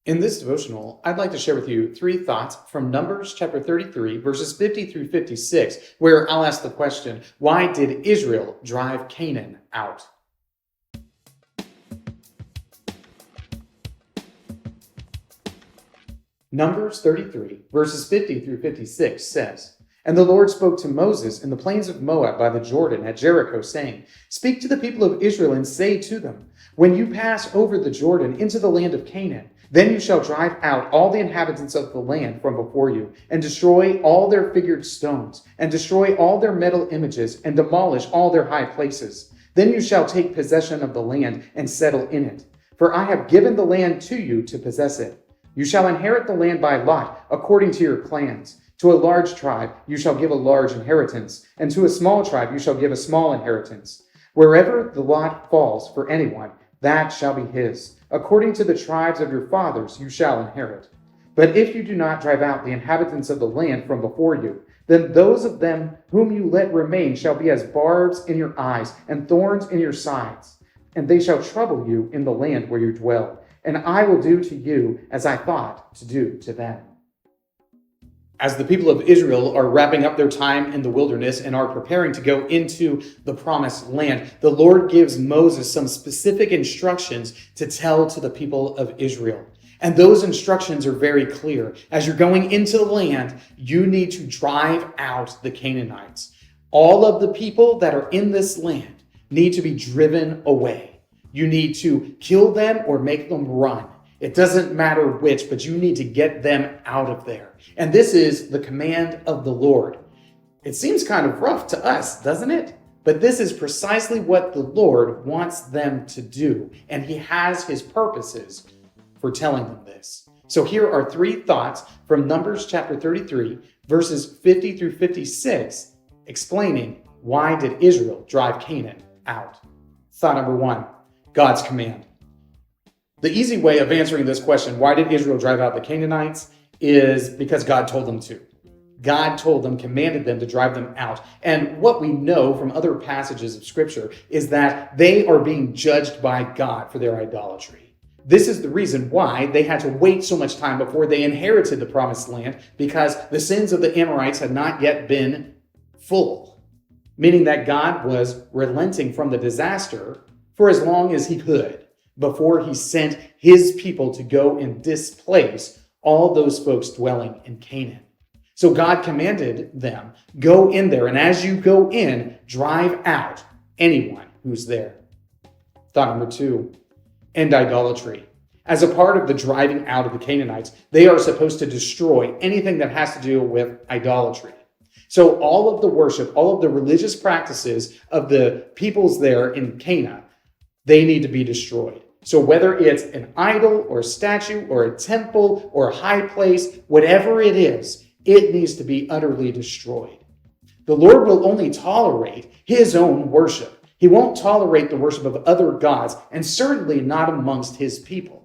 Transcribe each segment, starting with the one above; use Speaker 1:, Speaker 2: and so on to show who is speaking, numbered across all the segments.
Speaker 1: In this devotional, I'd like to share with you three thoughts from Numbers chapter 33, verses 50 through 56, where I'll ask the question, why did Israel drive Canaan out? Numbers 33, verses 50 through 56 says, "And the Lord spoke to Moses in the plains of Moab by the Jordan at Jericho, saying, Speak to the people of Israel and say to them, When you pass over the Jordan into the land of Canaan, then you shall drive out all the inhabitants of the land from before you, and destroy all their figured stones, and destroy all their metal images, and demolish all their high places. Then you shall take possession of the land and settle in it. For I have given the land to you to possess it. You shall inherit the land by lot, according to your clans. To a large tribe you shall give a large inheritance, and to a small tribe you shall give a small inheritance. Wherever the lot falls for anyone, that shall be his. According to the tribes of your fathers you shall inherit. But if you do not drive out the inhabitants of the land from before you, then those of them whom you let remain shall be as barbs in your eyes and thorns in your sides. And they shall trouble you in the land where you dwell. And I will do to you as I thought to do to them." As the people of Israel are wrapping up their time in the wilderness and are preparing to go into the promised land, the Lord gives Moses some specific instructions to tell to the people of Israel. And those instructions are very clear. As you're going into the land, you need to drive out the Canaanites. All of the people that are in this land need to be driven away. You need to kill them or make them run. It doesn't matter which, but you need to get them out of there. And this is the command of the Lord. It seems kind of rough to us, doesn't it? But this is precisely what the Lord wants them to do. And he has his purposes for telling them this. So here are three thoughts from Numbers chapter 33, verses 50 through 56, explaining why did Israel drive Canaan out. Thought number one, God's command. The easy way of answering this question, why did Israel drive out the Canaanites, is because God told them to. God told them, commanded them to drive them out. And what we know from other passages of Scripture is that they are being judged by God for their idolatry. This is the reason why they had to wait so much time before they inherited the promised land, because the sins of the Amorites had not yet been full, meaning that God was relenting from the disaster for as long as he could, before he sent his people to go and displace all those folks dwelling in Canaan. So God commanded them, go in there, and as you go in, drive out anyone who's there. Thought number two, end idolatry. As a part of the driving out of the Canaanites, they are supposed to destroy anything that has to do with idolatry. So all of the worship, all of the religious practices of the peoples there in Canaan, they need to be destroyed. So whether it's an idol or a statue or a temple or a high place, whatever it is, it needs to be utterly destroyed. The Lord will only tolerate his own worship. He won't tolerate the worship of other gods, and certainly not amongst his people.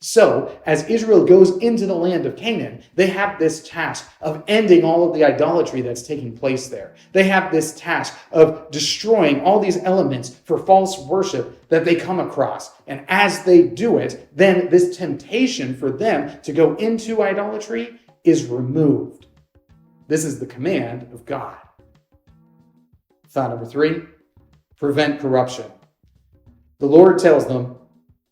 Speaker 1: So, as Israel goes into the land of Canaan, they have this task of ending all of the idolatry that's taking place there. They have this task of destroying all these elements for false worship that they come across. And as they do it, then this temptation for them to go into idolatry is removed. This is the command of God. Thought number three, prevent corruption. The Lord tells them,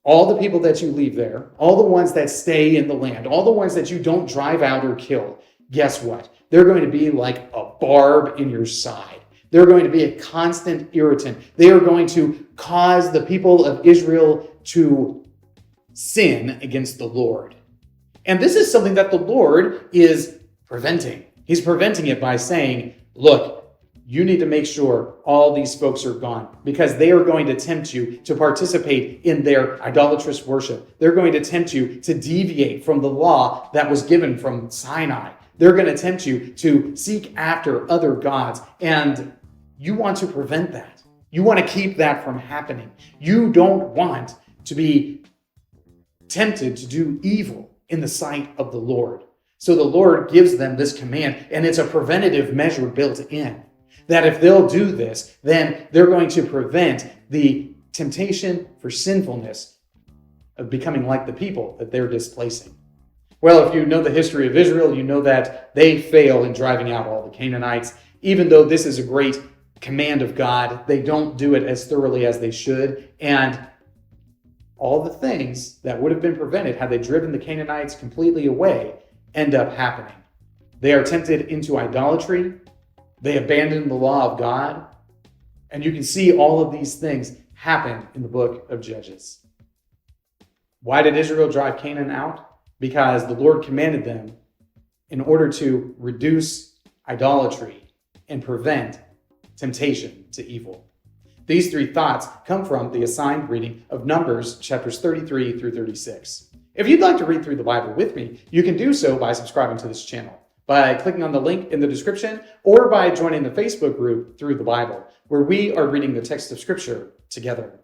Speaker 1: all the people that you leave there, all the ones that stay in the land, all the ones that you don't drive out or kill, guess what? They're going to be like a barb in your side. They're going to be a constant irritant. They are going to cause the people of Israel to sin against the Lord. And this is something that the Lord is preventing. He's preventing it by saying, look, you need to make sure all these folks are gone, because they are going to tempt you to participate in their idolatrous worship. They're going to tempt you to deviate from the law that was given from Sinai. They're going to tempt you to seek after other gods, and you want to prevent that. You want to keep that from happening. You don't want to be tempted to do evil in the sight of the Lord. So the Lord gives them this command, and it's a preventative measure built in. That if they'll do this, then they're going to prevent the temptation for sinfulness of becoming like the people that they're displacing. Well, if you know the history of Israel, you know that they fail in driving out all the Canaanites. Even though this is a great command of God, they don't do it as thoroughly as they should. And all the things that would have been prevented had they driven the Canaanites completely away end up happening. They are tempted into idolatry. They abandon the law of God. And you can see all of these things happen in the book of Judges. Why did Israel drive Canaan out? Because the Lord commanded them in order to reduce idolatry and prevent temptation to evil. These three thoughts come from the assigned reading of Numbers chapters 33 through 36. If you'd like to read through the Bible with me, you can do so by subscribing to this channel, by clicking on the link in the description, or by joining the Facebook group Through the Bible, where we are reading the text of Scripture together.